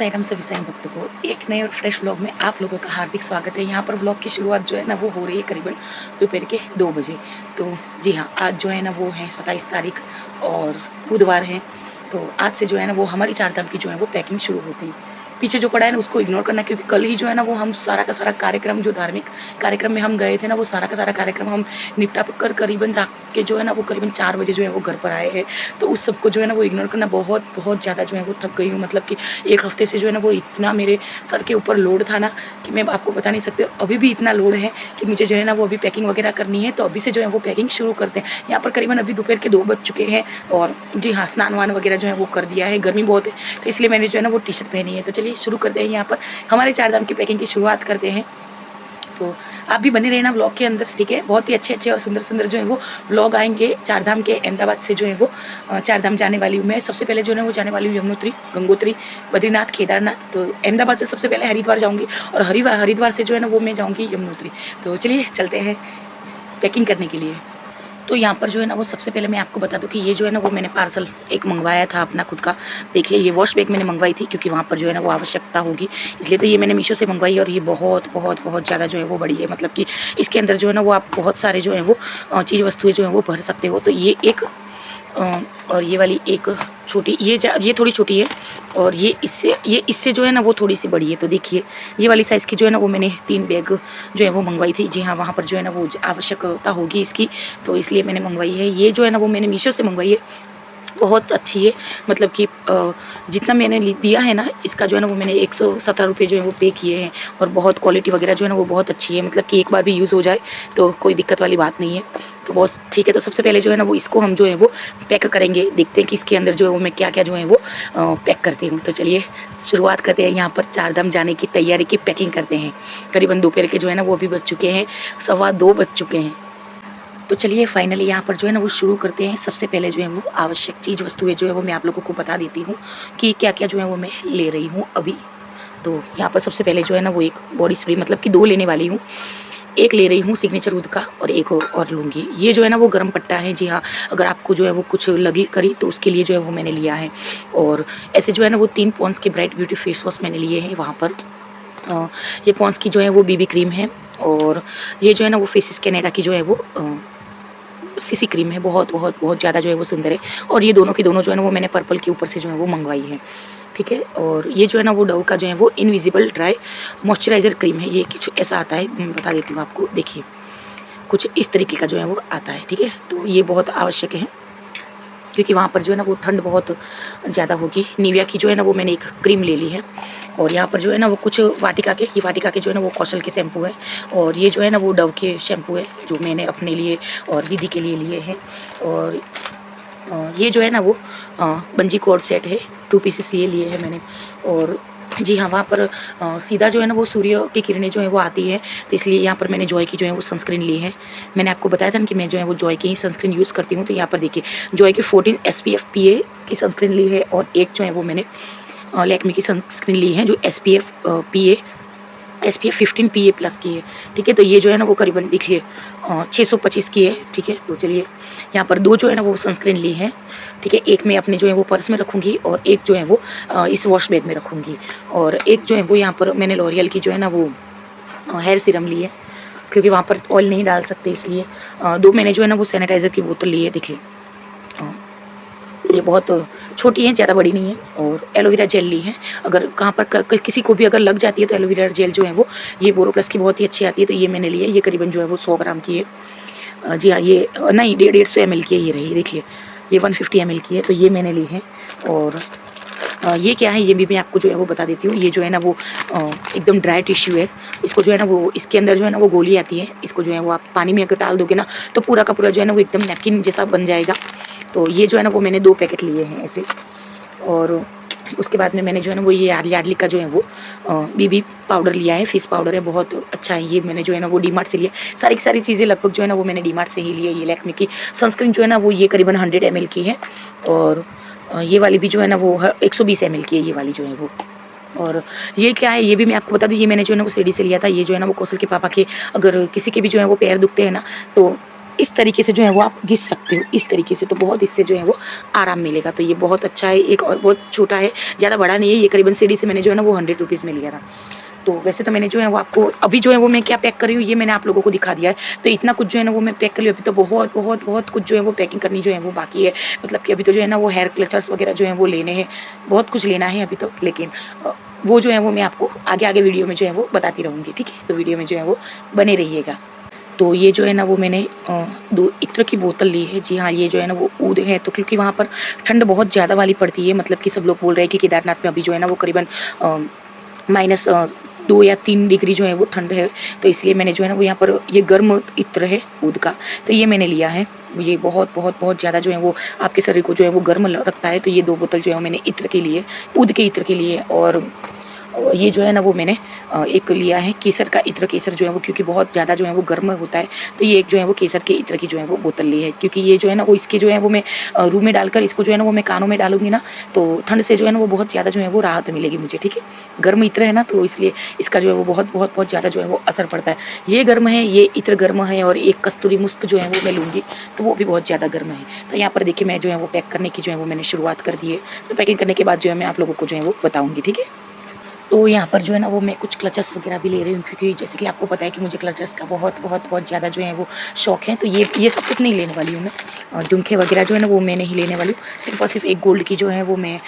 साईं राम सभी साईं भक्तों को एक नए और फ्रेश व्लॉग में आप लोगों का हार्दिक स्वागत है। यहाँ पर व्लॉग की शुरुआत जो है ना वो हो रही है करीबन दोपहर के 2 बजे। तो जी हाँ, आज जो है ना वो है 27 तारीख और बुधवार है। तो आज से जो है ना वो हमारी चारधाम की जो है वो पैकिंग शुरू होती है। पीछे जो पड़ा है ना उसको इग्नोर करना, क्योंकि कल ही जो है ना वो हम सारा का सारा कार्यक्रम, जो धार्मिक कार्यक्रम में हम गए थे ना, वो सारा का सारा कार्यक्रम हम निपटा कर करीबन जाके जो है ना वो करीबन 4 बजे जो है वो घर पर आए हैं। तो उस सबको जो है ना वो इग्नोर करना, बहुत बहुत ज़्यादा जो है वो थक गई हूँ। मतलब कि 1 हफ्ते से जो है ना वो इतना मेरे सर के ऊपर लोड था ना कि मैं आपको बता नहीं सकती। अभी भी इतना लोड है कि मुझे जो है ना वो अभी पैकिंग वगैरह करनी है। तो अभी से जो है वो पैकिंग शुरू करते हैं। यहाँ पर करीबन अभी दोपहर के 2 बज चुके हैं और जी हाँ, स्नान वान वगैरह जो है वो कर दिया है। गर्मी बहुत है तो इसलिए मैंने जो है ना वो टी शर्ट पहनी है। तो चलिए शुरू करते हैं। यहाँ पर हमारे चारधाम की पैकिंग की शुरुआत करते हैं। तो आप भी बने रहना व्लॉग के अंदर, ठीक है। बहुत ही अच्छे अच्छे और सुंदर सुंदर जो है वो व्लॉग आएंगे चारधाम के। अहमदाबाद से जो है वो चारधाम जाने वाली हूँ मैं। सबसे पहले जो है वो जाने वाली हूँ यमुनोत्री, गंगोत्री, बद्रीनाथ, केदारनाथ। तो अहमदाबाद से सबसे पहले हरिद्वार जाऊँगी और हरिद्वार से जो है ना वो मैं जाऊँगी यमुनोत्री। तो चलिए चलते हैं पैकिंग करने के लिए। तो यहाँ पर जो है ना वो सबसे पहले मैं आपको बता दूँ कि ये जो है ना वो मैंने पार्सल एक मंगवाया था अपना खुद का। देखिए ये वॉश बैग मैंने मंगवाई थी क्योंकि वहाँ पर जो है ना वो आवश्यकता होगी, इसलिए तो ये मैंने मीशो से मंगवाई। और ये बहुत बहुत बहुत ज़्यादा जो है वो बड़ी है। मतलब कि इसके अंदर जो है ना वो आप बहुत सारे जो है वो चीज़ वस्तुएँ जो है वो भर सकते हो। तो ये एक और ये वाली एक छोटी, ये थोड़ी छोटी है और ये इससे जो है ना वो थोड़ी सी बड़ी है। तो देखिए ये वाली साइज़ की जो है ना वो मैंने 3 बैग जो है वो मंगवाई थी। जी हाँ, वहाँ पर जो है ना वो आवश्यकता होगी इसकी, तो इसलिए मैंने मंगवाई है। ये जो है ना वो मैंने मीशो से मंगवाई है, बहुत अच्छी है। मतलब कि जितना मैंने दिया है ना इसका जो है ना वो मैंने 117 रुपये जो है वो पे किए हैं। और बहुत क्वालिटी वगैरह जो है ना वो बहुत अच्छी है। मतलब कि एक बार भी यूज़ हो जाए तो कोई दिक्कत वाली बात नहीं है। तो बहुत ठीक है। तो सबसे पहले जो है ना वो इसको हम जो है वो पैक करेंगे। देखते हैं कि इसके अंदर जो है वो मैं क्या क्या जो है वो पैक करती हूँ। तो चलिए शुरुआत करते हैं। यहाँ पर चारधाम जाने की तैयारी की पैकिंग करते हैं। करीबन दोपहर के जो है ना वो अभी बज चुके हैं, 2:15 बज चुके हैं। तो चलिए फाइनली यहाँ पर जो है ना वो शुरू करते हैं। सबसे पहले जो है वो आवश्यक चीज़ वस्तुएं जो है वो मैं आप लोगों को बता देती हूँ कि क्या क्या जो है वो मैं ले रही हूँ अभी। तो यहाँ पर सबसे पहले जो है ना वो एक बॉडी स्प्रे, मतलब कि 2 लेने वाली हूँ। एक ले रही हूँ सिग्नेचर वुड का और एक और लूँगी। ये जो है ना वो गर्म पट्टा है। जी हाँ, अगर आपको जो है वो कुछ लगी करी तो उसके लिए जो है वो मैंने लिया है। और ऐसे जो है ना वो 3 पॉन्ड्स के ब्राइट ब्यूटी फेस वॉश मैंने लिए हैं वहाँ पर। ये पॉन्ड्स की जो है वो बीबी क्रीम है और ये जो है ना वो फेसिस कैनेडा की जो है वो सीसी क्रीम है। बहुत बहुत बहुत ज़्यादा जो है वो सुंदर है। और ये दोनों की दोनों जो है ना वो मैंने पर्पल के ऊपर से जो है वो मंगवाई है, ठीक है। और ये जो है ना वो डव का जो है वो इनविजिबल ड्राई मॉइस्चराइज़र क्रीम है। ये कुछ ऐसा आता है, मैं बता देती हूँ आपको। देखिए कुछ इस तरीके का जो है वो आता है, ठीक है। तो ये बहुत आवश्यक है क्योंकि वहाँ पर जो है ना वो ठंड बहुत ज़्यादा होगी। निविया की जो है ना वो मैंने एक क्रीम ले ली है। और यहाँ पर जो है ना वो कुछ वाटिका के जो है ना वो कौशल के शैम्पू है। और ये जो है ना वो डव के शैम्पू है जो मैंने अपने लिए और दीदी के लिए लिए हैं। और ये जो है ना वो बंजी कॉर्ड सेट है, 2 पीसेस ये लिए हैं मैंने। और जी हाँ, वहाँ पर सीधा जो है ना वो सूर्य की किरणें जो है वो आती है, तो इसलिए यहाँ पर मैंने जॉय की जो है वो सनस्क्रीन ली है। मैंने आपको बताया था कि मैं जो है वो जॉय की ही सनस्क्रीन यूज़ करती हूँ। तो यहाँ पर देखिए जॉय की 14 SPF PA की सनस्क्रीन ली है और एक जो है वो मैंने लैक्मे की सनस्क्रीन ली है जो SPF 15 PA प्लस की है, ठीक है। तो ये जो है ना वो करीबन देखिए 625 की है, ठीक है। तो चलिए यहाँ पर 2 जो है ना वो सनस्क्रीन ली है, ठीक है। एक मैं अपने जो है वो पर्स में रखूँगी और एक जो है वो इस वॉश बैग में रखूँगी। और एक जो है वो यहाँ पर मैंने लॉरियल की जो है ना वो हेयर सीरम ली है क्योंकि वहाँ पर ऑयल नहीं डाल सकते, इसलिए 2 मैंने जो है ना वो सैनिटाइज़र की बोतल ली है। देखिए ये बहुत छोटी है, ज़्यादा बड़ी नहीं है। और एलोवेरा जेल ली है। अगर कहाँ पर किसी को भी अगर लग जाती है तो एलोवेरा जेल जो है वो ये बोरोप्लस की बहुत ही अच्छी आती है। तो ये मैंने ली है। ये करीबन जो है वो 100 ग्राम की है। जी हाँ, ये नहीं 150 ml की है। ये रही, देखिए ये 150 ml की है। तो ये मैंने ली है। और ये क्या है ये भी मैं आपको जो है वो बता देती हूँ। ये जो है ना वो एकदम ड्राई टिश्यू है। इसको जो है ना वो इसके अंदर जो है ना वो गोली आती है। इसको जो है वो आप पानी में अगर डाल दोगे ना तो पूरा का पूरा जो है ना वो एकदम नैपकिन जैसा बन जाएगा। तो ये जो है ना वो मैंने 2 पैकेट लिए हैं ऐसे। और उसके बाद में मैंने जो है ना वो ये यार्डली का जो है वो बीबी पाउडर लिया है, फेस पाउडर है, बहुत अच्छा है। ये मैंने जो है ना वो डीमार्ट से लिया। सारी की सारी चीज़ें लगभग जो है ना वो मैंने डीमार्ट से ही ली है। ये लैक्मे की सनस्क्रीन जो है ना वो ये करीबन 100 ml की है। और ये वाली भी जो है ना वो 120 ml की है, ये वाली जो है वो। और ये क्या है ये भी मैं आपको बता दूँ, ये मैंने जो है ना वो सीडी से लिया था। ये जो है ना वो कौशल के पापा के, अगर किसी के भी जो है वो पैर दुखते हैं ना तो इस तरीके से जो है वो आप घिस सकते हो, इस तरीके से, तो बहुत इससे जो है वो आराम मिलेगा। तो ये बहुत अच्छा है। एक और बहुत छोटा है, ज़्यादा बड़ा नहीं है, ये करीबन सीढ़ी से मैंने जो है ना वो 100 रुपीज़ में लिया था। तो वैसे तो मैंने जो है वो आपको अभी जो है वो मैं क्या पैक कर रही हूँ ये मैंने आप लोगों को दिखा दिया है। तो इतना कुछ जो है ना वो मैं पैक कर ली। अभी तो बहुत बहुत बहुत कुछ जो है वो पैकिंग करनी जो है वो बाकी है। मतलब कि अभी तो जो है ना वो हेयर क्लचर्स वगैरह जो है वो लेने हैं, बहुत कुछ लेना है अभी तो। लेकिन वो जो है वो मैं आपको आगे आगे वीडियो में जो है वो बताती रहूँगी, ठीक है। तो वीडियो में जो है वो बने रहिएगा। तो ये जो है ना वो मैंने 2 इत्र की बोतल ली है। जी हाँ, ये जो है ना वो ऊद है, तो क्योंकि वहाँ पर ठंड बहुत ज़्यादा वाली पड़ती है। मतलब कि सब लोग बोल रहे हैं कि केदारनाथ में अभी जो है ना वो करीबन माइनस 2 या 3 डिग्री जो है वो ठंड है। तो इसलिए मैंने जो है ना वो यहाँ पर ये गर्म इत्र है ऊद का, तो ये मैंने लिया है। ये बहुत बहुत बहुत ज़्यादा जो है वो आपके शरीर को जो है वो गर्म रखता है। तो ये 2 बोतल जो है वो मैंने इत्र के लिए, ऊद के इत्र के लिए। और ये जो है ना वो मैंने एक लिया है केसर का इत्र। केसर जो है वो क्योंकि बहुत ज़्यादा जो है वो गर्म होता है, तो ये एक जो है वो केसर के इत्र की जो है वो बोतल ली है। क्योंकि ये जो है ना वो इसके जो है वो मैं रूम में डालकर इसको जो है ना वो मैं कानों में डालूंगी ना, तो ठंड से जो है ना वो बहुत ज़्यादा जो है वो राहत मिलेगी मुझे, ठीक है। गर्म इत्र है ना, तो इसलिए इसका जो है वो बहुत बहुत बहुत ज़्यादा जो है वो असर पड़ता है। ये गर्म है, ये इत्र गर्म है, और एक कस्तूरी मुस्क जो है वो मैं लूँगी, तो वो भी बहुत ज़्यादा गर्म है। तो यहाँ पर देखिए मैं जो है वो पैक करने की जो है वो मैंने शुरुआत कर दी है। तो पैकिंग करने के बाद जो है मैं आप लोगों को जो है वो बताऊँगी, ठीक है। तो यहाँ पर जो है ना वो मैं कुछ क्लचर्स वगैरह भी ले रही हूँ, क्योंकि जैसे कि आपको पता है कि मुझे क्लचर्स का बहुत बहुत बहुत ज़्यादा जो है वो शौक है। तो ये सब कुछ नहीं लेने वाली हूँ मैं, और झुमके वगैरह जो है ना वो मैं नहीं लेने वाली हूँ। सिर्फ और सिर्फ एक गोल्ड की जो है वो मैं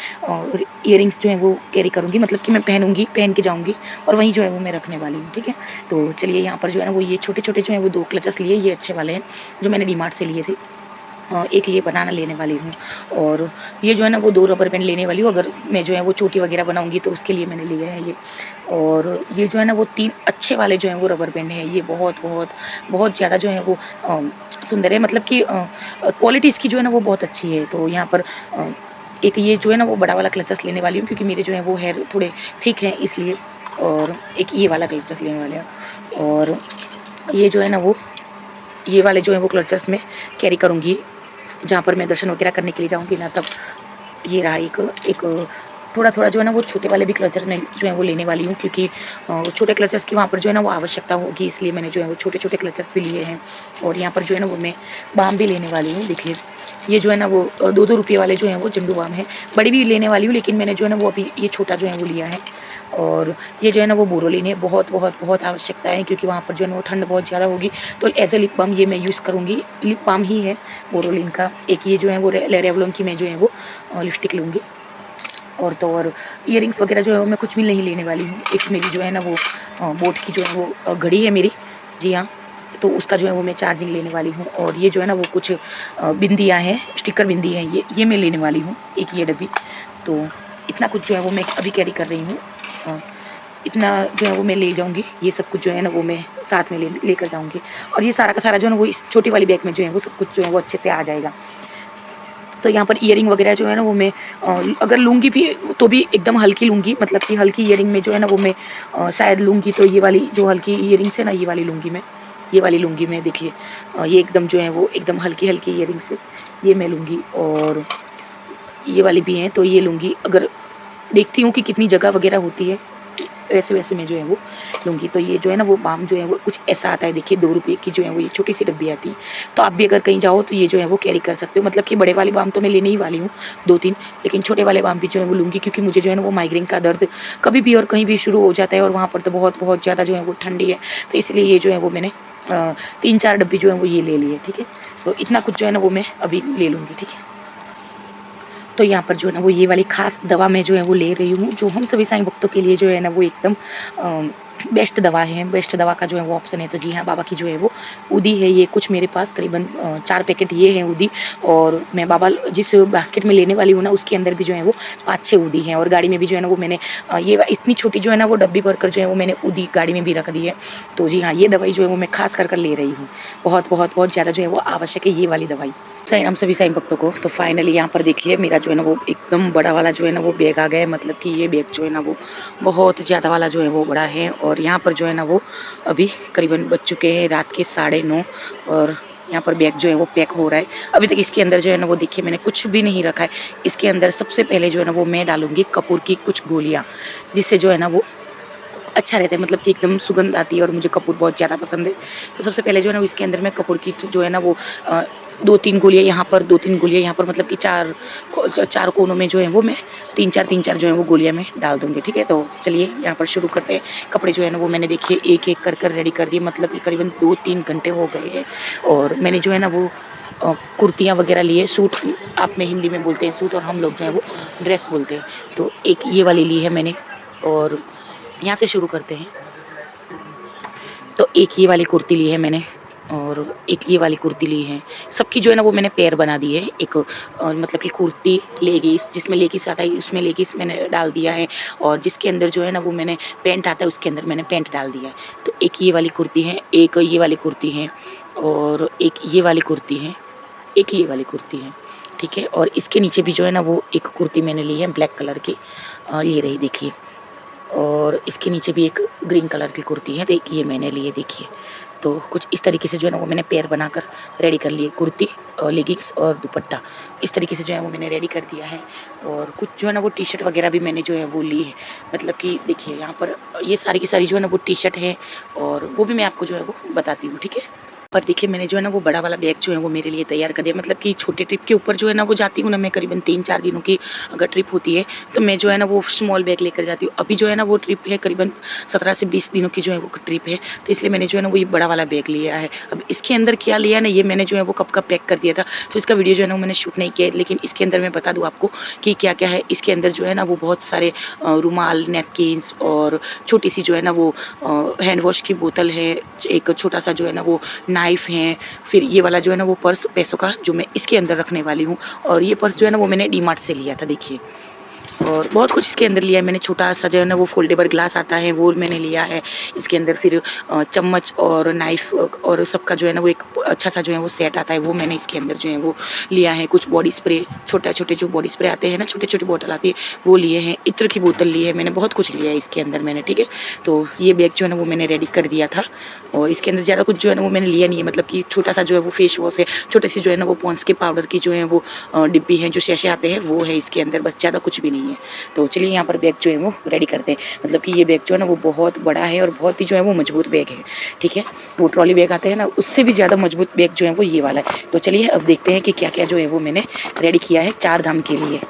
ईयरिंग्स जो है वो कैरी करूँगी, मतलब कि मैं पहनूँगी, पहन के जाऊँगी, और वहीं जो है वो मैं रखने वाली हूँ, ठीक है। तो चलिए यहाँ पर जो है ना वो ये छोटे छोटे जो है वो 2 क्लचर्स लिए, ये अच्छे वाले हैं जो मैंने डीमार्ट से लिए थे। एक ये बनाना लेने वाली हूँ, और ये जो है ना वो 2 रबर बैंड लेने वाली हूँ। अगर मैं जो है वो चोटी वगैरह बनाऊँगी तो उसके लिए मैंने लिए हैं ये। और ये जो है ना वो 3 अच्छे वाले जो हैं वो रबर बैंड हैं। ये बहुत बहुत बहुत ज़्यादा जो है वो सुंदर है, मतलब कि क्वालिटी इसकी जो है ना वो बहुत अच्छी है। तो यहाँ पर एक ये जो है ना वो बड़ा वाला क्लचर्स लेने वाली हूँ, क्योंकि मेरे जो है वो हेयर थोड़े थिक हैं इसलिए। और एक ये वाला क्लचर्स लेने वाले हैं, और ये जो है ना वो ये वाले जो है वो क्लचर्स मैं कैरी करूँगी जहाँ पर मैं दर्शन वगैरह करने के लिए जाऊँगी ना, तब। ये रहा एक एक थोड़ा-थोड़ा जो है ना वो छोटे वाले भी क्लचर मैं जो है वो लेने वाली हूँ, क्योंकि छोटे क्लचर्स की वहाँ पर जो है ना वो आवश्यकता होगी, इसलिए मैंने जो है वो छोटे-छोटे क्लचर्स भी लिए हैं। और यहाँ पर जो है ना वो मैं बाम भी लेने वाली हूँ। देखिए ये जो है ना वो 2-2 रुपये वाले जो हैं वो झंडू बाम हैं। बड़ी भी लेने वाली हूँ, लेकिन मैंने जो है ना वो अभी ये छोटा जो है वो लिया है। और ये जो है ना वो बोरोलिन है, बहुत बहुत बहुत आवश्यकता है, क्योंकि वहाँ पर जो है ना वो ठंड बहुत ज़्यादा होगी। तो एज ए लिप बाम ये मैं यूज़ करूँगी, लिप बाम ही है बोरोलिन का। एक ये जो है वो रेवलॉन की मैं जो है वो लिपस्टिक लूँगी। और तो और इयरिंग्स वगैरह जो है वो मैं कुछ भी नहीं लेने वाली हूँ। एक मेरी जो है ना वो बोट की जो है वो घड़ी है मेरी, जी हाँ, तो उसका जो है वो मैं चार्जिंग लेने वाली हूँ। और ये जो है ना वो कुछ बिंदियाँ हैं, स्टिकर बिंदी हैं, ये मैं लेने वाली हूँ, एक ये डब्बी। तो इतना कुछ जो है वो मैं अभी कैरी कर रही हूँ। इतना जो है वो मैं ले जाऊँगी, ये सब कुछ जो है ना वो मैं साथ में लेकर जाऊँगी। और ये सारा का सारा जो है ना वो इस छोटी वाली बैग में जो है वो सब कुछ जो है वो अच्छे से आ जाएगा। तो यहाँ पर इयरिंग वगैरह जो है ना वो मैं अगर लूँगी भी तो भी एकदम हल्की लूँगी, मतलब कि हल्की इयरिंग में जो है ना वो मैं शायद लूँगी तो ये वाली जो हल्की इयरिंग्स है ना, ये वाली लूँगी मैं, ये वाली लूँगी मैं। देखिए ये एकदम जो है वो एकदम हल्की हल्की इयरिंग्स है, ये मैं लूँगी। और ये वाली भी हैं, तो ये लूँगी। अगर देखती हूँ कि कितनी जगह वगैरह होती है, वैसे वैसे मैं जो है वो लूँगी। तो ये जो है ना वो बाम जो है वो कुछ ऐसा आता है, देखिए 2 रुपये की जो है वो ये छोटी सी डब्बी आती है। तो आप भी अगर कहीं जाओ तो ये जो है वो कैरी कर सकते हो। मतलब कि बड़े वाले बाम तो मैं लेने ही वाली हूँ 2-3, लेकिन छोटे वाले बाम भी जो है वो लूँगी, क्योंकि मुझे जो है ना वो माइग्रेन का दर्द कभी भी और कहीं भी शुरू हो जाता है, और वहाँ पर तो बहुत बहुत ज़्यादा जो है वो ठंडी है। तो इसलिए ये जो है वो मैंने 3-4 डब्बी जो है वो ये ले ली है, ठीक है। तो इतना कुछ जो है ना वो मैं अभी ले लूँगी, ठीक है। तो यहाँ पर जो है ना वो ये वाली ख़ास दवा मैं जो है वो ले रही हूँ, जो हम सभी साईं भक्तों के लिए जो है ना वो एकदम बेस्ट दवा है। बेस्ट दवा का जो है वो ऑप्शन है। तो जी हाँ, बाबा की जो है वो ऊदी है। ये कुछ मेरे पास करीबन 4 पैकेट ये हैं ऊदी, और मैं बाबा जिस बास्केट में लेने वाली हूँ ना उसके अंदर भी जो है वो 5-6 ऊदी हैं। और गाड़ी में भी जो है ना वो मैंने ये इतनी छोटी जो है ना वो डब्बी भरकर जो है वो मैंने ऊदी गाड़ी में भी रख दी है। तो जी हाँ, ये दवाई जो है वो मैं ख़ास कर ले रही हूँ। बहुत बहुत बहुत ज़्यादा जो है वो आवश्यक है ये वाली दवाई। साईं राम सभी साईं भक्तों को। तो फाइनली यहाँ पर देखिए मेरा जो है ना वो एकदम बड़ा वाला जो है ना वो बैग आ गया है। मतलब कि ये बैग जो है ना वो बहुत ज़्यादा वाला जो है वो बड़ा है। और यहाँ पर जो है ना वो अभी करीबन बज चुके हैं रात के 9:30, और यहाँ पर बैग जो है वो पैक हो रहा है। अभी तक इसके अंदर जो है ना वो देखिए मैंने कुछ भी नहीं रखा है। इसके अंदर सबसे पहले जो है ना वो मैं डालूँगी कपूर की कुछ गोलियाँ, जिससे जो है ना वो अच्छा रहता है, मतलब कि एकदम सुगंध आती है और मुझे कपूर बहुत ज़्यादा पसंद है। तो सबसे पहले जो है ना वो इसके अंदर मैं कपूर की जो है ना वो 2-3 गोलियाँ यहाँ पर, 2-3 गोलियाँ यहाँ पर, मतलब कि 4 कोनों में जो है वो मैं 3-4 जो है वो गोलियाँ मैं डाल दूँगी, ठीक है? तो चलिए यहाँ पर शुरू करते हैं। कपड़े जो है ना वो मैंने देखिए एक-एक कर रेडी कर दिए, मतलब कि करीबन 2-3 घंटे हो गए हैं। और मैंने जो है ना वो कुर्तियाँ वगैरह लिए, सूट आप में हिंदी में बोलते हैं सूट, और हम लोग जो है वो ड्रेस बोलते हैं। तो एक ये वाली ली है मैंने, और यहाँ से शुरू करते हैं। तो एक ये वाली कुर्ती ली है मैंने, और एक ये वाली कुर्ती ली है। सबकी जो है ना वो मैंने पेयर बना दी है। एक मतलब कि कुर्ती लेगिस, जिसमें लेगिस आता है उसमें लेगिस मैंने डाल दिया है, और जिसके अंदर जो है ना वो मैंने पैंट आता है उसके अंदर मैंने पैंट डाल दिया है। तो एक ये वाली कुर्ती है, एक ये वाली कुर्ती है, और एक ये वाली कुर्ती है, एक ये वाली कुर्ती है, ठीक है? और इसके नीचे भी जो है ना वो एक कुर्ती मैंने ली है ब्लैक कलर की, ये रही देखिए। और इसके नीचे भी एक ग्रीन कलर की कुर्ती है, तो एक ये मैंने ली है देखिए। तो कुछ इस तरीके से जो है ना वो मैंने पेयर बनाकर रेडी कर लिए, कुर्ती, लेगिंग्स और दुपट्टा। इस तरीके से जो है वो मैंने रेडी कर दिया है। और कुछ जो है ना वो टी-शर्ट वगैरह भी मैंने जो है वो ली है, मतलब कि देखिए यहाँ पर ये सारी की सारी जो है ना वो टी-शर्ट है, और वो भी मैं आपको जो है वो बताती हूँ, ठीक है? पर देखिए मैंने जो है ना वो बड़ा वाला बैग जो है वो मेरे लिए तैयार कर दिया, मतलब कि छोटे ट्रिप के ऊपर जो है ना वो जाती हूँ ना मैं, करीबन 3-4 दिनों की अगर ट्रिप होती है तो मैं जो है ना वो स्मॉल बैग लेकर जाती हूँ। अभी जो है ना वो ट्रिप है करीबन 17 से 20 दिनों की जो है वो ट्रिप है, तो इसलिए मैंने जो है ना वो ये बड़ा वाला बैग लिया है। अब इसके अंदर क्या लिया ना, ये मैंने जो है वो कब का पैक कर दिया था, तो इसका वीडियो जो है ना मैंने शूट नहीं किया है। लेकिन इसके अंदर मैं बता दूँ आपको कि क्या क्या है। इसके अंदर जो है ना वो बहुत सारे रुमाल, नैपकिन्स, और छोटी सी जो है ना वो हैंड वॉश की बोतल है, एक छोटा सा जो है ना वो नाइफ है, फिर ये वाला जो है ना वो पर्स पैसों का जो मैं इसके अंदर रखने वाली हूँ। और ये पर्स जो है ना वो मैंने डीमार्ट से लिया था देखिए। और बहुत कुछ इसके अंदर लिया है मैंने, छोटा सा जो है ना वो फोल्डेबल ग्लास आता है वो मैंने लिया है इसके अंदर। फिर चम्मच और नाइफ और सबका जो है ना वो एक अच्छा सा जो है वो सेट आता है, वो मैंने इसके अंदर जो है वो लिया है। कुछ बॉडी स्प्रे, छोटे छोटे जो बॉडी स्प्रे आते हैं ना, छोटे छोटे बोतल आती है, वो लिए हैं। इत्र की बोतल ली है मैंने, बहुत कुछ लिया है इसके अंदर मैंने, ठीक है? तो ये बैग जो है ना वो मैंने रेडी कर दिया था। और इसके अंदर ज़्यादा कुछ जो है ना वो मैंने लिया नहीं है, मतलब कि छोटा सा जो है वो फेस वॉश है, छोटे से जो है ना वो पॉन्ड्स के पाउडर की जो है वो डिब्बी है, जो शैशे आते हैं वो है इसके अंदर, बस ज़्यादा कुछ भी नहीं है। तो चलिए यहाँ पर बैग जो है वो रेडी करते हैं। मतलब कि ये बैग जो है ना वो बहुत बड़ा है और बहुत ही जो है वो मजबूत बैग है, ठीक है? वो ट्रॉली बैग आते हैं ना, उससे भी ज़्यादा मजबूत बैग जो है वो ये वाला है। तो चलिए अब देखते हैं कि क्या क्या जो है वो मैंने रेडी किया है 4 धाम के लिए।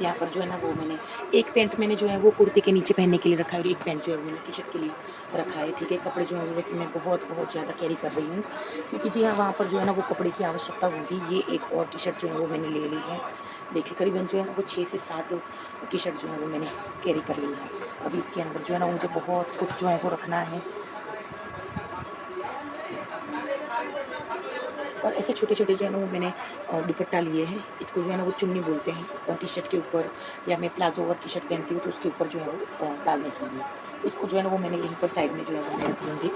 यहाँ पर जो है ना वो मैंने एक पैंट मैंने जो है वो कुर्ते के नीचे पहनने के लिए रखा है और एक पैंट जो है वो मैंने टी शर्ट के लिए रखा है। ठीक है, कपड़े जो है वो वैसे मैं बहुत ज़्यादा कैरी कर रही हूँ, क्योंकि जी हाँ वहाँ पर जो है ना वो कपड़े की आवश्यकता होगी। ये एक और टी शर्ट जो है वो मैंने ले ली है। देखिए करीबन जो है ना वो 6 से 7 टी शर्ट जो है वो मैंने कैरी कर ली है। अभी इसके अंदर जो है ना मुझे बहुत कुछ जो है वो रखना है। और ऐसे छोटे-छोटे जो है ना वो मैंने दुपट्टा लिए हैं। इसको जो है ना वो चुन्नी बोलते हैं, और टी-शर्ट के ऊपर, या मैं प्लाज़ो और टी-शर्ट पहनती हूँ तो उसके ऊपर जो है वो डालने के लिए। तो इसको जो है ना वो मैंने यहीं पर साइड में जो है वो मैं रख लूँगी।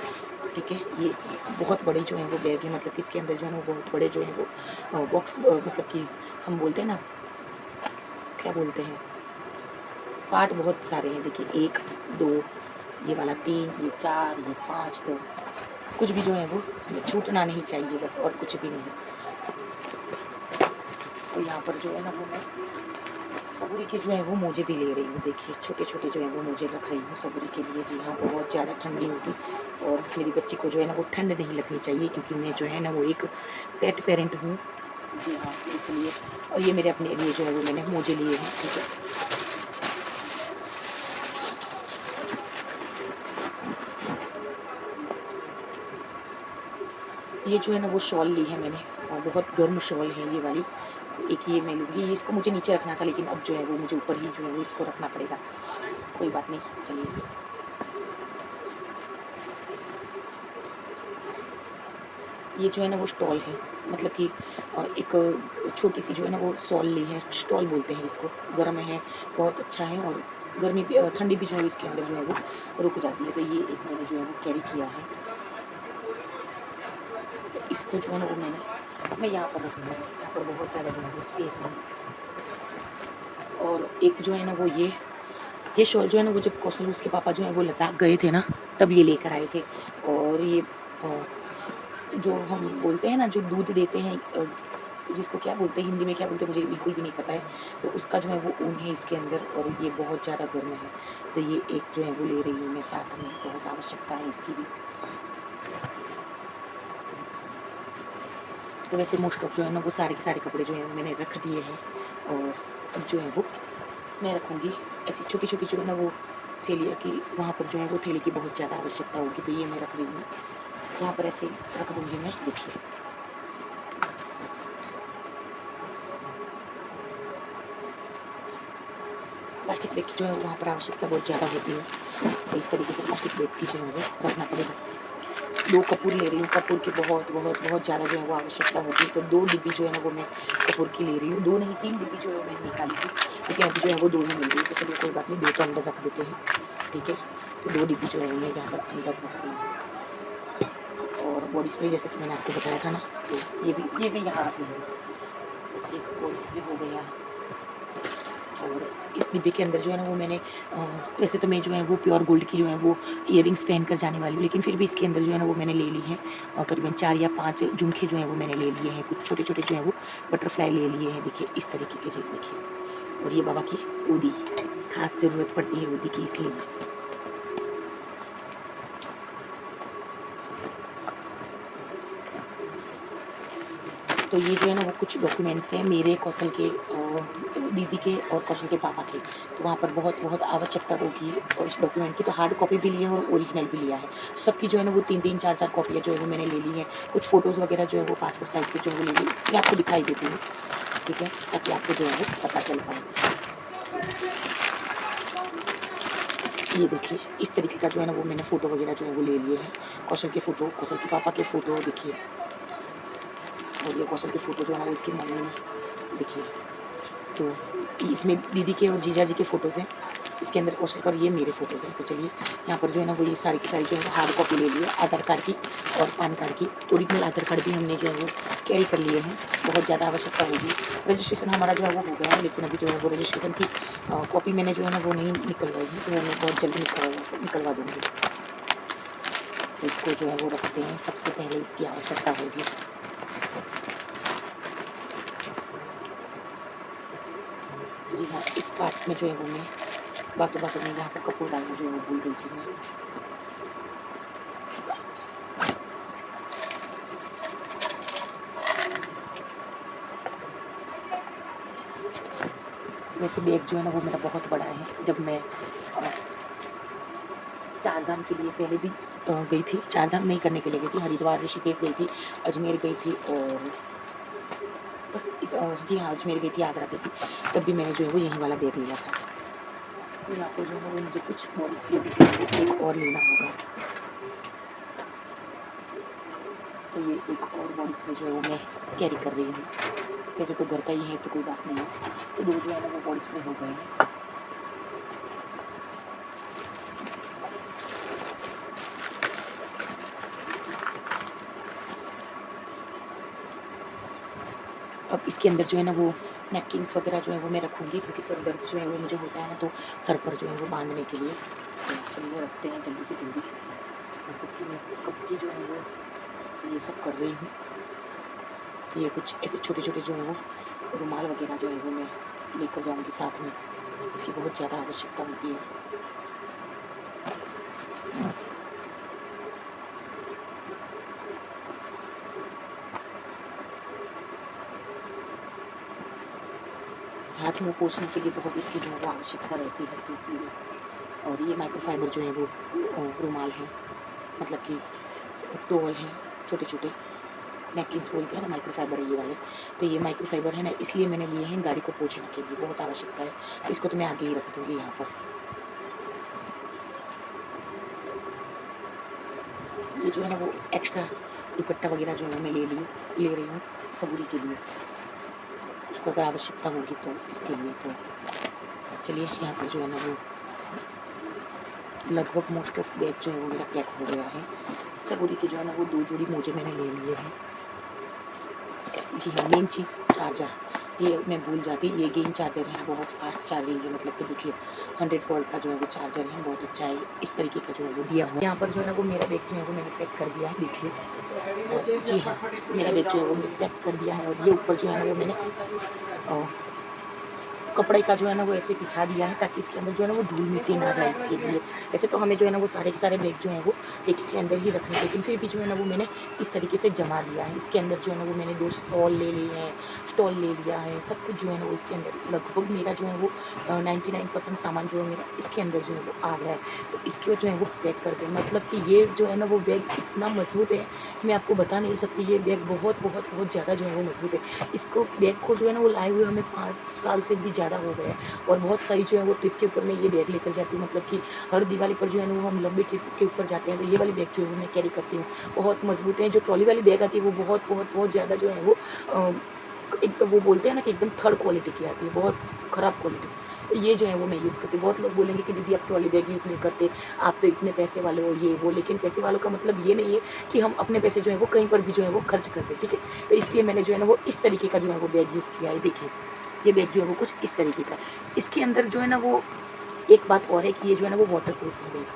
ठीक है, ये बहुत बड़े जो हैं वो बैग है, मतलब कि इसके अंदर जो है ना वो बहुत बड़े जो हैं वो बॉक्स, मतलब कि हम बोलते हैं ना, क्या बोलते हैं, पार्ट बहुत सारे हैं। देखिए 1, 2, ये वाला 3, ये 4, ये 5, तो कुछ भी जो है वो इसमें छूटना नहीं चाहिए, बस और कुछ भी नहीं। तो यहाँ पर जो है ना वो मैं सबूरी के जो है वो मोजे भी ले रही हूँ। देखिए छोटे-छोटे जो है वो मोजे रख रही हूँ सबूरी के लिए। जी हाँ, बहुत ज़्यादा ठंडी होगी और मेरी बच्ची को जो है ना वो ठंड नहीं लगनी चाहिए, क्योंकि मैं जो है ना वो एक पेट पेरेंट हूँ। जी हाँ, इसलिए। और ये मेरे अपने लिए जो है वो मैंने मोजे लिए हैं। ठीक है। ये जो है ना वो शॉल ली है मैंने, और बहुत गर्म शॉल है ये वाली। तो एक ये मैं लूँगी, ये इसको मुझे नीचे रखना था, लेकिन अब जो है वो मुझे ऊपर ही जो है वो इसको रखना पड़ेगा। कोई बात नहीं, चलिए। ये जो है ना वो स्टॉल है, मतलब कि एक छोटी-सी जो है ना वो शॉल ली है, स्टॉल बोलते हैं इसको। गर्म है, बहुत अच्छा है, और गर्मी भी ठंडी भी जो है इसके अंदर जो है वो रुक जाती है। तो ये एक मैंने जो है वो कैरी किया है। तो इसको जो है ना वो मैं यहाँ पर रखूँगी, यहाँ पर बहुत ज़्यादा जो है वो स्पेस है। और एक जो है ना वो ये शॉल जो है ना वो जब कौशल उसके पापा जो है वो लद्दाख गए थे ना, तब ये लेकर आए थे। और ये जो हम बोलते हैं ना, जो दूध देते हैं, जिसको क्या बोलते हैं हिंदी में, क्या बोलते हैं मुझे बिल्कुल भी नहीं पता है। तो उसका जो है वो ऊन है इसके अंदर, और ये बहुत ज़्यादा गर्म है। तो ये एक जो है वो ले रही हूँ मैं साथ में, बहुत आवश्यकता है इसकी भी। तो वैसे मोस्ट ऑफ जो है ना वो सारे के सारे कपड़े जो हैं मैंने रख दिए हैं, और अब जो है वो मैं रखूँगी ऐसी छोटी-छोटी जो है ना वो थैलियाँ की, वहाँ पर जो है वो थैली की बहुत ज़्यादा आवश्यकता होगी। तो ये मैं रख रही हूँ, यहाँ पर ऐसे रख दूँगी मैं। देखिए प्लास्टिक बैग की जो है वहाँ पर आवश्यकता बहुत ज़्यादा होती है। तो इस तरीके से प्लास्टिक बैग की जो है वो रखना पड़ेगा। 2 कपूर ले रही हूँ, कपूर की बहुत ज़्यादा जो है वो आवश्यकता होगी। तो 2 डिब्बी जो है ना वो मैं कपूर की ले रही हूँ। 2 नहीं, 3 डिब्बी जो है मैंने निकाली थी, लेकिन अभी जो है वो 2 ही मिल रही है। तो चलिए कोई बात नहीं, 2 तो अंदर रख देते हैं। ठीक है, तो 2 डिब्बी जो है वो मैं यहाँ पर अंदर रख रही हूँ। और बॉडी स्प्रे जैसे कि मैंने आपको बताया था ना, तो ये भी यहाँ रख लूँगी। एक बॉडी स्प्रे हो गया। और इस डिब्बे के अंदर जो है ना वो मैंने वैसे तो मैं जो है वो प्योर गोल्ड की जो है वो इयररिंग्स पहन कर जाने वाली हूँ, लेकिन फिर भी इसके अंदर जो है ना वो मैंने ले ली है, करीबन 4 या 5 झुमके जो हैं वो मैंने ले लिए हैं। कुछ छोटे-छोटे जो हैं वो बटरफ्लाई ले लिए हैं। देखिए इस तरीके के, जो देखिए। और ये बाबा की ऊदी, ख़ास ज़रूरत पड़ती है ऊदी की, इसलिए। तो ये जो है ना वो कुछ डॉक्यूमेंट्स हैं मेरे, कौशल के, दीदी के और कौशल के पापा के। तो वहाँ पर बहुत आवश्यकता होगी और इस डॉक्यूमेंट की। तो हार्ड कॉपी भी लिया है और ओरिजिनल भी लिया है। सबकी जो है ना वो 3-3, 4-4 कॉपियाँ जो है वो मैंने ले ली हैं। कुछ फ़ोटोज़ वगैरह जो है वो पासपोर्ट साइज़ की जो है वो ले ली, मैं आपको दिखाई देती हूँ। ठीक है, ताकि आपको जो है वो पता चल पाए। ये देखिए इस तरीके का जो है ना वो मैंने फ़ोटो वगैरह जो है वो ले लिए हैं। कौशल के फ़ोटो, कौशल के पापा के फ़ोटो देखिए, और ये कौशल के फ़ोटो जो है ना वो इसकी मम्मी ने, देखिए। तो इसमें दीदी के और जीजा जी के फ़ोटोज़ हैं, इसके अंदर कौशल का, और ये मेरे फ़ोटोज़ हैं। तो चलिए यहाँ पर जो है ना वो ये सारी की सारी जो है हार्ड कॉपी ले ली है आधार कार्ड की और पैन कार्ड की। ओरिजिनल आधार कार्ड भी हमने जो है वो कैरी कर लिए हैं, बहुत ज़्यादा आवश्यकता होगी। रजिस्ट्रेशन हमारा जो है वो हो गया है, लेकिन अभी जो है वो रजिस्ट्रेशन की कॉपी मैंने जो है ना वो नहीं निकलवाई है, तो वो मैं बहुत जल्दी निकलवा दूँगी। तो इसको जो है वो रखते हैं, सबसे पहले इसकी आवश्यकता होगी। तो जी हाँ, इस पार्ट में जो है वो मैं बातों-बातों में यहाँ पर कपूर डालना जो है वो भूल गई थी मैं। वैसे बैग जो है ना वो मेरा बहुत बड़ा है। जब मैं चार धाम के लिए पहले भी गई थी, चार धाम नहीं करने के लिए गई थी, हरिद्वार ऋषिकेश गई थी, अजमेर गई थी और बस जी हाँ अजमेर गई थी, आगरा गई थी, तब भी मैंने जो है वो यही वाला बैग लिया था। तो यहाँ पर जो है वो मुझे कुछ बॉडी स्प्रे भी एक और लेना होगा, तो ये एक और बॉडी स्प्रे जो है वो मैं कैरी कर रही हूँ। वैसे तो घर का ही है तो कोई बात नहीं है, तो दो जो है ना वो बॉडी स्प्रे हो गए हैं। अब इसके अंदर जो है ना वो नैपकिन्स वगैरह जो है वो मैं रखूँगी, क्योंकि सर दर्द जो है वो मुझे होता है ना, तो सर पर जो है वो बांधने के लिए। तो चलिए रखते हैं जल्दी से जल्दी, मतलब कि मैं कब की जो है वो ये सब कर रही हूँ। तो ये कुछ ऐसे छोटे छोटे जो है वो रुमाल वगैरह जो है वो मैं लेकर जाऊँगी साथ में, इसकी बहुत ज़्यादा आवश्यकता होती है। हाथ मुँह पोंछने के लिए बहुत इसकी जो है वो आवश्यकता रहती है, तो इसलिए। और ये माइक्रोफाइबर जो है वो रुमाल है, मतलब कि टॉवल है, छोटे छोटे नैपकिन्स बोलते हैं ना, माइक्रोफाइबर है ये वाले। तो ये माइक्रोफाइबर है ना, इसलिए मैंने लिए हैं गाड़ी को पोंछने के लिए, बहुत आवश्यकता है, तो इसको तो मैं आगे ही रख दूँगी यहाँ पर। ये जो है ना वो एक्स्ट्रा दुपट्टा वगैरह जो है वो मैं ले रही हूँ सबूरी के लिए, उसको अगर आवश्यकता होगी तो इसके लिए। तो चलिए यहाँ पर जो है ना वो लगभग मोस्ट ऑफ बैग जो है वो मेरा पैक हो गया है। सबूरी के जो है ना वो 2 जोड़ी मोजे मैंने ले लिए हैं। जी हाँ, मेन चीज़ चार्जर, ये मैं भूल जाती, ये गेम चार्जर है, बहुत फास्ट चार्जिंग है, मतलब कि देखिए 100 वोल्ट का जो है वो चार्जर है, बहुत अच्छा है, इस तरीके का जो है वो दिया हुआ है। यहाँ पर जो है ना वो मेरा बैग जो है वो मैंने पैक कर दिया है, देखिए। और जी हाँ, मेरा बैग जो है वो मैंने पैक कर दिया है, और ये ऊपर जो है ना वो मैंने कपड़े का जो है ना वो ऐसे बिछा दिया है, ताकि इसके अंदर जो है ना वो धूल मिट्टी ना जाए इसके लिए। वैसे तो हमें जो है ना वो सारे के सारे बैग जो हैं वो एक के अंदर ही रखने, लेकिन फिर भी जो है ना वो मैंने इस तरीके से जमा दिया है। इसके अंदर जो है ना वो मैंने 2 शॉल ले लिए हैं, स्टॉल ले लिया है, सब कुछ जो है ना वो इसके अंदर लगभग मेरा जो है वो 99% सामान जो है मेरा इसके अंदर जो है वो आ गया है। तो इसको जो है वो पैक करते हैं, मतलब कि ये जो है ना वो बैग इतना मजबूत है कि मैं आपको बता नहीं सकती। ये बैग बहुत बहुत बहुत ज़्यादा जो है वो मजबूत है। इसको बैग को जो है ना वो लाए हुए हमें 5 साल से भी ज़्यादा हो गए हैं, और बहुत सारी जो है वो ट्रिप के ऊपर मैं ये बैग लेकर जाती हूँ, मतलब कि हर दिवाली पर जो है ना वो हम लंबी ट्रिप के ऊपर जाते हैं, तो ये वाली बैग जो है वो मैं कैरी करती हूँ। बहुत मजबूत है। जो ट्रॉली वाली बैग आती है वो बहुत बहुत बहुत ज़्यादा जो है वो एक वो बोलते हैं ना कि एकदम थर्ड क्वालिटी की आती है, बहुत ख़राब क्वालिटी। तो ये जो है वो मैं यूज़ करती हूँ। बहुत लोग बोलेंगे कि दीदी आप ट्रॉली बैग यूज़ नहीं करते, आप तो इतने पैसे वाले हो, ये वो, लेकिन पैसे वालों का मतलब ये नहीं है कि हम अपने पैसे जो है वो कहीं पर भी जो है वो खर्च कर दें, ठीक है। तो इसलिए मैंने जो है ना वो इस तरीके का जो है वो बैग यूज़ किया है। देखिए ये बैग जो है वो कुछ इस तरीके का, इसके अंदर जो है ना वो एक बात और है कि ये जो है ना वो वाटर प्रूफ है बैग,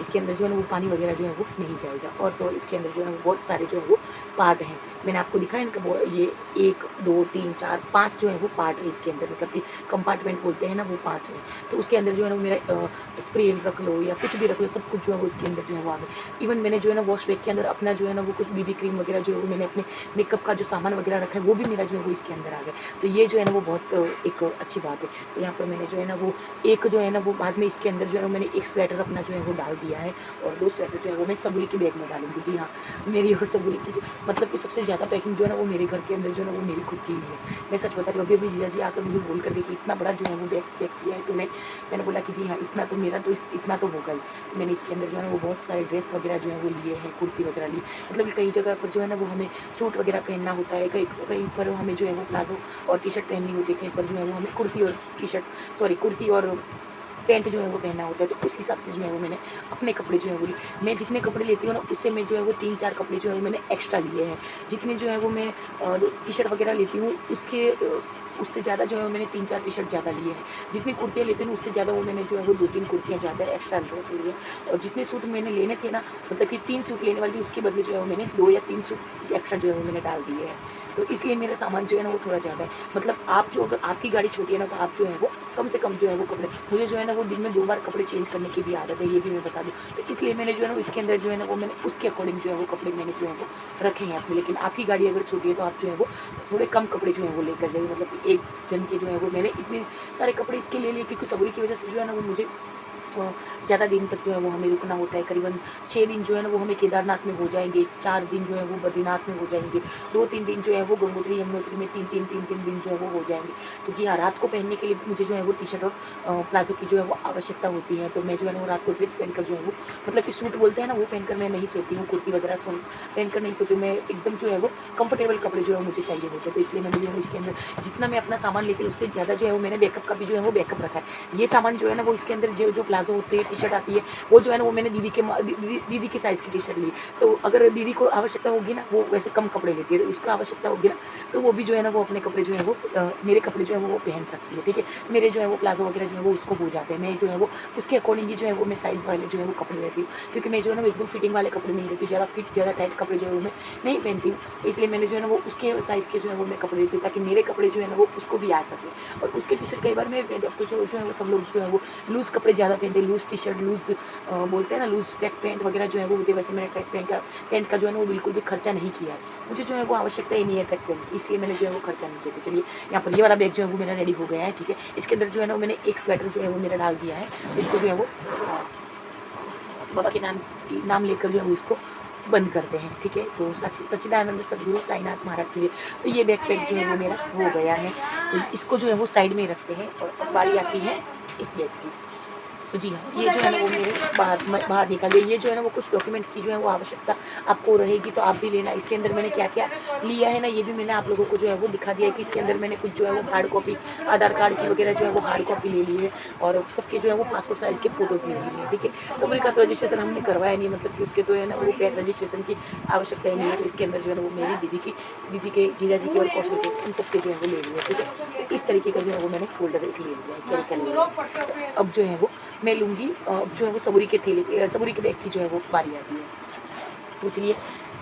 इसके अंदर जो है ना वो पानी वगैरह जो है वो नहीं जाएगा। और तो इसके अंदर जो है ना वो बहुत सारे जो है वो पार्ट हैं, मैंने आपको दिखाया इनका ये 1 2 3 4 5 जो है वो पार्ट है इसके अंदर, मतलब कि कंपार्टमेंट बोलते हैं ना, वो 5 है। तो उसके अंदर जो है ना वो मेरा स्प्रे रख लो या कुछ भी रख लो, सब कुछ जो है वो इसके अंदर जो है वो आ गया। इवन मैंने जो है ना वॉश बैग के अंदर अपना जो है ना वो कुछ बीबी क्रीम वगैरह जो है वो मैंने अपने मेकअप का जो सामान वगैरह रखा है वो भी मेरा जो है वो इसके अंदर आ गया। तो ये जो है ना वो बहुत एक अच्छी बात है। तो यहाँ पर मैंने जो है ना वो एक जो है ना वो बाद में इसके अंदर जो है ना मैंने एक स्वेटर अपना जो है वो डाल दिया है, और 2 स्वेटर जो है वो मैं सबूरी के बैग में डालूँगी। जी हाँ, मेरी और सबूरी की जो मतलब कि सबसे ज़्यादा पैकिंग जो है ना वो मेरे घर के अंदर जो है ना वो मेरी खुद की ही है। मैं सच बता रही हूँ, अभी जीजा जी आकर मुझे बोल कर देखिए इतना बड़ा जो है वो बैग पैक किया है, तो मैंने बोला कि जी हाँ इतना तो मेरा तो इतना तो होगा ही। तो मैंने इसके अंदर जो है ना वो बहुत सारे ड्रेस वगैरह जो है वो लिए हैं, कुर्ती वगैरह ली, मतलब कि कई जगह पर जो है ना वो हमें सूट वगैरह पहनना होता है, कहीं कहीं पर हमें जो है वो प्लाजो और टी शर्ट पहननी होती है, कहीं पर जो है वो हमें कुर्ती और टी शर्ट सॉरी कुर्ती और पैंट जो है वो पहनना होता है। तो उस हिसाब से जो है वो मैंने अपने कपड़े जो है वो मैं जितने कपड़े लेती हूँ ना उससे मैं जो है वो 3-4 कपड़े जो है वो मैंने एक्स्ट्रा लिए हैं। जितने जो है वो मैं टी शर्ट वगैरह लेती हूँ उससे ज़्यादा जो है मैंने 3-4 टी शर्ट ज़्यादा लिए हैं। जितनी कुर्तियाँ लेती हूँ उससे ज़्यादा वो मैंने जो है वो 2-3 कुर्तियाँ ज़्यादा एक्स्ट्रा लिए हैं। और जितने सूट मैंने लेने थे ना, मतलब कि 3 सूट लेने वाली थी, उसके बदले जो है वो मैंने 2 या 3 सूट एक्स्ट्रा जो है वो मैंने डाल दिए हैं। तो इसलिए मेरा सामान जो है ना वो थोड़ा ज़्यादा है। मतलब आप जो अगर आपकी गाड़ी छोटी है ना, तो आप जो है वो कम से कम जो है वो कपड़े, मुझे जो है ना वो दिन में 2 बार कपड़े चेंज करने की भी आदत है, ये भी मैं बता दूँ। तो इसलिए मैंने जो है ना इसके अंदर जो है ना वो मैंने उसके अकॉर्डिंग जो है वो कपड़े मैंने जो है वो रखे हैं अपने। लेकिन आपकी गाड़ी अगर छोटी है तो आप जो है वो थोड़े कम कपड़े जो है वो लेकर जाइए, मतलब कि एक जन के जो है वो मैंने इतने सारे कपड़े इसके ले लिए, क्योंकि सबूरी की वजह से जो है ना वो मुझे ज़्यादा दिन तक जो है वो हमें रुकना होता है। करीबन 6 दिन जो है ना वो हमें केदारनाथ में हो जाएंगे, 4 दिन जो है वो बद्रीनाथ में हो जाएंगे, 2-3 दिन जो है वो गंगोत्री यमुनोत्री में 3-3 दिन जो है वो हो जाएंगे। तो जी हाँ, रात को पहनने के लिए मुझे जो है वो टी शर्ट और प्लाजो की जो है वो आवश्यकता होती है। तो मैं जो है ना वो रात को ड्रेस पहनकर जो है वो, मतलब कि सूट बोलते हैं ना, वो पहनकर मैं नहीं सोती हूँ, कुर्ती वगैरह पहनकर नहीं सोती हूँ। मैं एकदम जो है वो कंफर्टेबल कपड़े जो है मुझे चाहिए होते हैं। तो इसलिए मैंने जो है इसके अंदर जितना मैं अपना सामान लेती हूँ उससे ज़्यादा जो है वो मैंने बैकअप का भी जो है वो बैकअप रखा है। ये सामान जो है ना वो इसके अंदर जो प्लाजो होते हैं, टी शर्ट आती है, वो जो है ना वो मैंने दीदी के साइज़ की टी शर्ट ली। तो अगर दीदी को आवश्यकता होगी ना, वो वैसे कम कपड़े लेती है, तो उसको आवश्यकता होगी ना, तो वो भी जो है ना वो अपने कपड़े जो है वो मेरे कपड़े जो है वो पहन सकती है, ठीक है। मेरे जो है वो प्लाजो वगैरह जो है वो उसको हो जाते हैं। मैं जो है वो उसके अकॉर्डिंग ही जो है वो मैं साइज़ वाले जो है वो कपड़े लेती हूँ, क्योंकि मैं जो है ना वो एकदम फिटिंग वाले कपड़े नहीं लेती हूँ, ज़्यादा फिट ज़्यादा टाइट कपड़े जो है वो मैं नहीं पहनती हूँ। तो इसलिए मैंने जो है ना वो उसके साइज़ के जो है वो मैं कपड़े लेती हूँ, ताकि मेरे कपड़े जो है ना वो उसको भी आ सके। और उसके टी शर्ट कई बार मैं पहनती हूँ। अब तो जो है वो सब लोग जो है वो लूज़ कपड़े ज़्यादा पहनते हैं, लूज़ टी शर्ट, लूज़ बोलते हैं ना, लूज़ ट्रैक पैंट वगैरह जो है वो होते हैं। वैसे मैंने ट्रैक पैंट का जो है ना वो बिल्कुल भी खर्चा नहीं किया है। मुझे जो है वो आवश्यकता ही नहीं है ट्रैक पैंट की, इसलिए मैंने जो है वो खर्चा नहीं किया। तो चलिए, यहाँ पर ये वाला बैग जो है वो मेरा रेडी हो गया है, ठीक है। इसके अंदर जो है ना मैंने एक स्वेटर जो है वो मेरा डाल दिया है। इसको जो है वो बाबा के नाम लेकर जो है वो इसको बंद करते हैं, ठीक है। तो सच्चिदानंद सद्गुरु साईनाथ महाराज के लिए। तो ये बैग पैक जो है वो मेरा हो गया है। तो इसको जो है वो साइड में रखते हैं और बारी आती है इस बैग की। तो जी हाँ, ये जो है ना वो मेरे बाहर निकाल दिया। ये जो है ना वो कुछ डॉक्यूमेंट की जो है वो आवश्यकता आपको रहेगी, तो आप भी लेना। इसके अंदर मैंने क्या क्या लिया है ना, ये भी मैंने आप लोगों को जो है वो दिखा दिया है कि इसके अंदर मैंने कुछ जो है वो हार्ड कॉपी आधार कार्ड की वगैरह जो है वो हार्ड कॉपी ले ली है, और सबके जो है वो पासपोर्ट साइज़ के फ़ोटोज़ भी ले लिए हैं, ठीक है। सबरी का तो रजिस्ट्रेशन हमने करवाया नहीं, मतलब कि उसके तो है ना वो पेड रजिस्ट्रेशन की आवश्यकता ही नहीं है। तो इसके अंदर जो है ना वो मेरी दीदी के जीजा जी की और कौशल के, उन सबके जो है वो ले लिए, ठीक है। तो इस तरीके का जो है वो मैंने फोल्डर एक ले लिया है, कैरी कर लिया है। तो अब जो है वो मैं लूँगी जो है वो सबूरी के बैग की जो है वो बारी आती है। तो चलिए,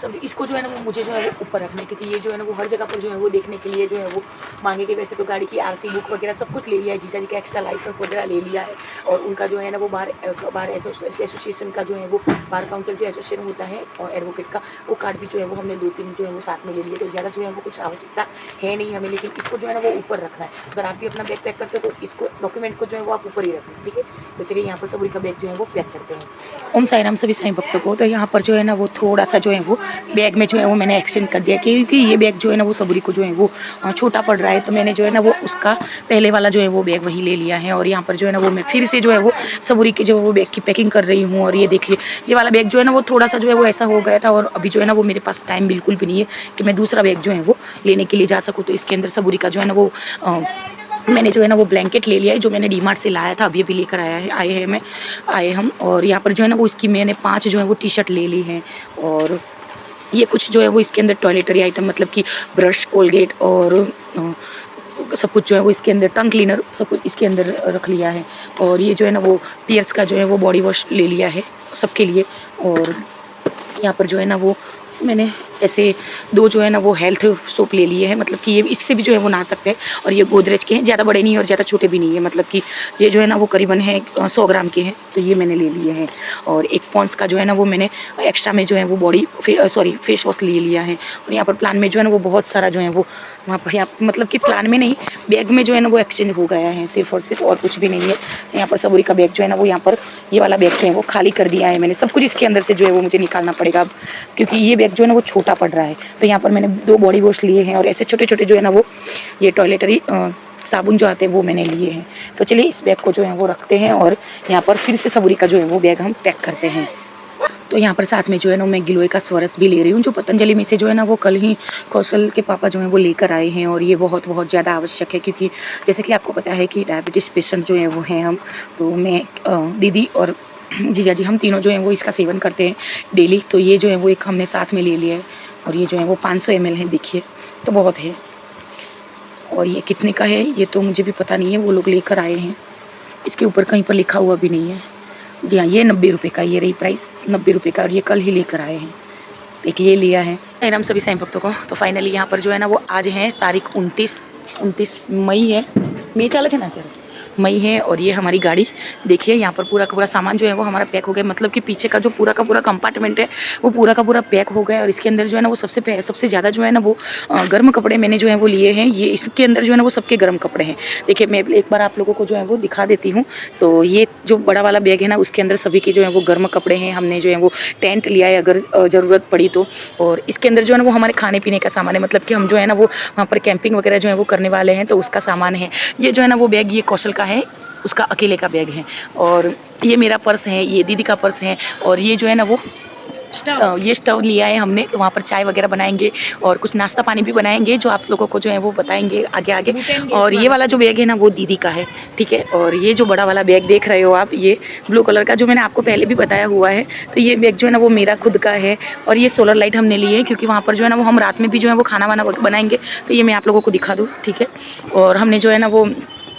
सब इसको जो है ना वो मुझे जो है वो ऊपर रखना है, क्योंकि ये जो है ना वो हर जगह पर जो है वो देखने के लिए जो है वो मांगेंगे। वैसे तो गाड़ी की आरसी बुक वगैरह सब कुछ ले लिया है, जीजा जी का एक्स्ट्रा लाइसेंस वगैरह ले लिया है, और उनका जो है ना वो बार एसोसिएशन का जो है वो बार काउंसिल जो एसोसिएशन होता है और एडवोकेट का, वो कार्ड भी जो है वो हमने 2-3 जो है वो साथ में ले लिया। तो ज़्यादा जो है वो कुछ आवश्यकता है नहीं हमें, लेकिन इसको जो है ना वो ऊपर रखना है। अगर आप भी अपना बैग पैक करते हो तो इसको डॉक्यूमेंट को जो है वो आप ऊपर ही रखें, ठीक है। तो चलिए, यहाँ पर सबूरी का बैग जो है वो पैक करते हैं। ओम साईं राम सभी साईं भक्तों को। तो यहाँ पर जो है ना वो थोड़ा सा जो है वो बैग में जो है वो मैंने एक्सचेंज कर दिया, क्योंकि ये बैग जो है ना वो सबूरी को जो है वो छोटा पड़ रहा है। तो मैंने जो है ना वो उसका पहले वाला जो है वो बैग वही ले लिया है, और यहाँ पर जो है ना वो मैं फिर से जो है वो सबूरी के जो है वो बैग की पैकिंग कर रही हूँ। और ये देखिए, ये वाला बैग जो है ना वो थोड़ा सा जो है वो ऐसा हो गया था, और अभी जो है ना वो मेरे पास टाइम बिल्कुल भी नहीं है कि मैं दूसरा बैग जो है वो लेने के लिए जा सकूँ। तो इसके अंदर सबूरी का जो है ना वो मैंने जो है ना वो ब्लैंकेट ले लिया है, जो मैंने डीमार्ट से लाया था, अभी लेकर आए हम। और यहाँ पर जो है ना वो इसकी मैंने 5 जो है वो टी शर्ट ले ली हैं, और ये कुछ जो है वो इसके अंदर टॉयलेटरी आइटम, मतलब कि ब्रश, कोलगेट और सब कुछ जो है वो इसके अंदर, टंग क्लीनर, सब कुछ इसके अंदर रख लिया है। और ये जो है ना वो पियर्स का जो है वो बॉडी वॉश ले लिया है सबके लिए। और यहाँ पर जो है ना वो मैंने ऐसे 2 जो है ना वो हेल्थ सोप ले लिए हैं, मतलब कि ये इससे भी जो है वो नहा सकते हैं, और ये गोदरेज के हैं, ज़्यादा बड़े नहीं और ज़्यादा छोटे भी नहीं है, मतलब कि ये जो है ना वो करीबन है 100 ग्राम के हैं। तो ये मैंने ले लिए हैं। और एक पॉन्स का जो है ना वो मैंने एक्स्ट्रा में जो है वो फेस वॉश ले लिया है। और यहाँ पर प्लान में जो है ना वो बहुत सारा जो है वो वहाँ पर, यहाँ मतलब कि प्लान में नहीं, बैग में जो है ना वो एक्सचेंज हो गया है, सिर्फ और सिर्फ, और कुछ भी नहीं है। यहाँ पर सबूरी का बैग जो है ना वो यहाँ पर ये वाला बैग जो है वो खाली कर दिया है मैंने। सब कुछ इसके अंदर से जो है वो मुझे निकालना पड़ेगा अब, क्योंकि ये बैग जो है ना वो छोटा पड़ रहा है। तो यहाँ पर मैंने 2 बॉडी वॉश लिए हैं, और ऐसे छोटे छोटे जो है ना वो ये टॉयलेटरी साबुन जो आते हैं वो मैंने लिए हैं। तो चलिए, इस बैग को जो है वो रखते हैं, और यहाँ पर फिर से सबूरी का जो है वो बैग हम पैक करते हैं। तो यहाँ पर साथ में जो है ना मैं गिलोय का स्वरस भी ले रही हूँ, जो पतंजलि में से जो है ना वो कल ही कौशल के पापा जो हैं वो लेकर आए हैं। और ये बहुत बहुत ज़्यादा आवश्यक है, क्योंकि जैसे कि आपको पता है कि डायबिटीज़ पेशेंट जो है वो हैं हम। तो मैं, दीदी और जीजा जी, हम तीनों जो हैं वो इसका सेवन करते हैं डेली। तो ये जो है वो एक हमने साथ में ले लिया है, और ये जो है वो 500 ml है, देखिए, तो बहुत है। और ये कितने का है ये तो मुझे भी पता नहीं है, वो लोग लेकर आए हैं, इसके ऊपर कहीं पर लिखा हुआ भी नहीं है। जी हाँ, ये 90 रुपये का, ये रही प्राइस 90 रुपये का, और ये कल ही लेकर आए हैं। एक ये लिया है। हम सभी साईं भक्तों को। तो फाइनली यहाँ पर जो है ना वो आज है तारीख 29 मई है, मे चाल है ना, मई है और ये हमारी गाड़ी देखिए, यहाँ पर पूरा का पूरा सामान जो है वो हमारा पैक हो गया। मतलब कि पीछे का जो पूरा का पूरा कंपार्टमेंट है वो पूरा का पूरा पैक हो गया। और इसके अंदर जो है ना वो सबसे ज़्यादा जो है ना वो गर्म कपड़े मैंने जो है वो लिए हैं। ये इसके अंदर जो है ना वो सबके गर्म कपड़े हैं। देखिए मैं एक बार आप लोगों को जो है वो दिखा देती हूँ। तो ये जो बड़ा वाला बैग है ना उसके अंदर सभी के जो है वो गर्म कपड़े हैं। हमने जो है वो टेंट लिया है अगर ज़रूरत पड़ी तो। और इसके अंदर जो है ना वो हमारे खाने पीने का सामान है। मतलब कि हम जो है ना वो वहाँ पर कैंपिंग वगैरह जो है वो करने वाले हैं, तो उसका सामान है। ये जो है ना वो बैग ये कौशल का है, उसका अकेले का बैग है। और ये मेरा पर्स है, ये दीदी का पर्स है। और ये जो है ना वो ये स्टोव लिया है हमने, तो वहाँ पर चाय वगैरह बनाएंगे और कुछ नाश्ता पानी भी बनाएंगे जो आप लोगों को जो है वो बताएंगे आगे आगे। और ये वाला जो बैग है ना वो दीदी का है, ठीक है। और ये जो बड़ा वाला बैग देख रहे हो आप, ये ब्लू कलर का जो मैंने आपको पहले भी बताया हुआ है, तो ये बैग जो है ना वो मेरा खुद का है। और ये सोलर लाइट हमने लिए है क्योंकि वहाँ पर जो है ना वो हम रात में भी जो है वो खाना वाना बनाएंगे, तो ये मैं आप लोगों को दिखा दूँ, ठीक है। और हमने जो है ना वो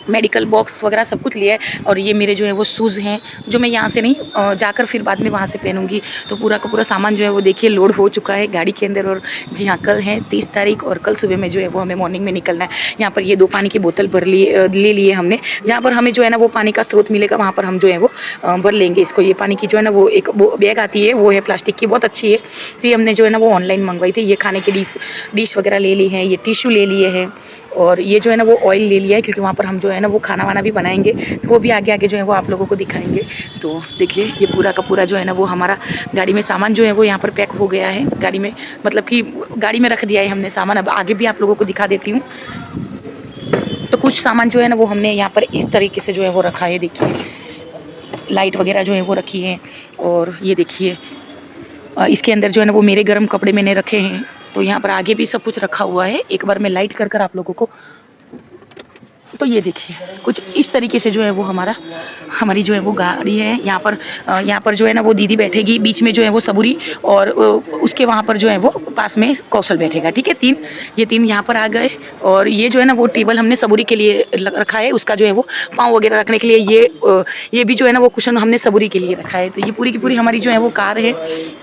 मेडिकल बॉक्स वगैरह सब कुछ लिया है। और ये मेरे जो है वो शूज़ हैं जो मैं यहाँ से नहीं जाकर फिर बाद में वहाँ से पहनूंगी। तो पूरा का पूरा सामान जो है वो देखिए लोड हो चुका है गाड़ी के अंदर। और जी हाँ, कल है 30 तारीख और कल सुबह में जो है वो हमें मॉर्निंग में निकलना है। यहाँ पर ये 2 पानी की बोतल ले लिए हमने, जहाँ पर हमें जो है ना वो पानी का स्रोत मिलेगा वहाँ पर हम जो है वो भर लेंगे इसको। ये पानी की जो है ना वो एक बैग आती है, वो है प्लास्टिक की, बहुत अच्छी है। तो ये हमने जो है ना वो ऑनलाइन मंगवाई थी। ये खाने की डिश वगैरह ले ली है, ये टिश्यू ले लिए हैं। और ये जो है ना वो ऑयल ले लिया है क्योंकि वहाँ पर हम जो है ना वो खाना वाना भी बनाएंगे, तो वो भी आगे आगे जो है वो आप लोगों को दिखाएंगे। तो देखिए ये पूरा का पूरा जो है ना वो हमारा गाड़ी में सामान जो है वो यहाँ पर पैक हो गया है गाड़ी में, मतलब कि गाड़ी में रख दिया है हमने सामान। अब आगे भी आप लोगों को दिखा देती हूँ। तो कुछ सामान जो है ना वो हमने यहाँ पर इस तरीके से जो है वो रखा है। देखिए लाइट वगैरह जो है वो रखी है। और ये देखिए इसके अंदर जो है ना वो मेरे गर्म कपड़े मैंने रखे हैं। तो यहाँ पर आगे भी सब कुछ रखा हुआ है। एक बार मैं लाइट कर आप लोगों को, तो ये देखिए कुछ इस तरीके से जो है वो हमारी जो है वो गाड़ी है। यहाँ पर जो है ना वो दीदी बैठेगी, बीच में जो है वो सबूरी, और उसके वहाँ पर जो है वो पास में कौशल बैठेगा, ठीक है। ये तीन यहाँ पर आ गए। और ये जो है ना वो टेबल हमने सबूरी के लिए रखा है, उसका जो है वो पाँव वगैरह रखने के लिए। ये भी जो है ना वो कुशन हमने सबूरी के लिए रखा है। तो ये पूरी की पूरी हमारी जो है वो कार है।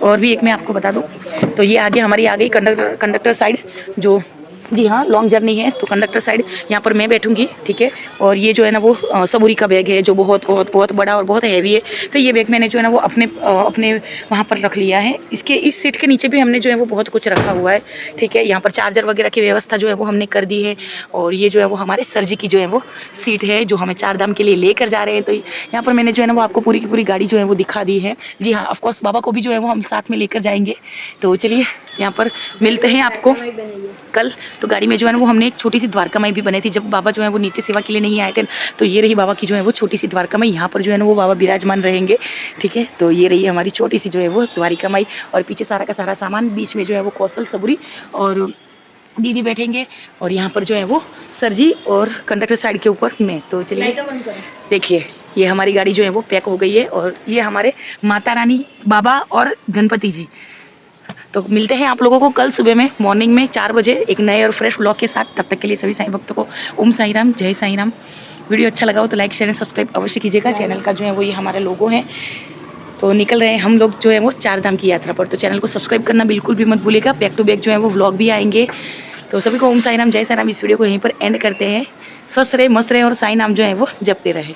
और भी एक मैं आपको बता दूँ, तो ये आगे हमारी आ गई कंडक्टर साइड, जो जी हाँ लॉन्ग जर्नी है तो कंडक्टर साइड यहाँ पर मैं बैठूंगी, ठीक है। और ये जो है ना वो सबूरी का बैग है जो बहुत बहुत बहुत बड़ा और बहुत हैवी है। तो ये बैग मैंने जो है ना वो अपने वहाँ पर रख लिया है। इस सीट के नीचे भी हमने जो है वो बहुत कुछ रखा हुआ है, ठीक है। यहाँ पर चार्जर वगैरह की व्यवस्था जो है वो हमने कर दी है। और ये जो है वो हमारे सर जी की जो है वो सीट है जो हमें 4 धाम के लिए लेकर जा रहे हैं। तो यहाँ पर मैंने जो है ना वो आपको पूरी की पूरी गाड़ी जो है वो दिखा दी है। जी हाँ, ऑफकोर्स बाबा को भी जो है वो हम साथ में लेकर जाएंगे। तो चलिए यहाँ पर मिलते हैं आपको कल। तो गाड़ी में जो है ना वो हमने एक छोटी सी द्वारका माई भी बनाई थी जब बाबा जो है वो नित्य सेवा के लिए नहीं आए थे। तो ये रही बाबा की जो है वो छोटी सी द्वारका माई, यहाँ पर जो है ना वो बाबा विराजमान रहेंगे, ठीक है। तो ये रही हमारी छोटी सी जो है वो द्वारिका माई। और पीछे सारा का सारा सामान, बीच में जो है वो कौशल सबूरी और दीदी बैठेंगे। और यहाँ पर जो है वो सर जी और कंडक्टर साइड के ऊपर मैं। तो चलिए देखिए ये हमारी गाड़ी जो है वो पैक हो गई है। और ये हमारे माता रानी, बाबा और गणपति जी। तो मिलते हैं आप लोगों को कल सुबह में मॉर्निंग में 4 बजे एक नए और फ्रेश ब्लॉग के साथ। तब तक के लिए सभी साईं भक्तों को ओम साईं राम, जय साईं राम। वीडियो अच्छा लगा हो तो लाइक शेयर सब्सक्राइब अवश्य कीजिएगा। चैनल का जो है वो ये हमारे लोगो हैं। तो निकल रहे हैं हम लोग जो है वो 4 धाम की यात्रा पर। तो चैनल को सब्सक्राइब करना बिल्कुल भी मत भूलिएगा। बैक टू बैक जो है वो व्लॉग भी आएंगे। तो सभी को ओम साईं राम, जय साईं राम। इस वीडियो को यहीं पर एंड करते हैं। स्वस्थ रहे, मस्त रहे और साईं नाम जो है वो जपते रहे।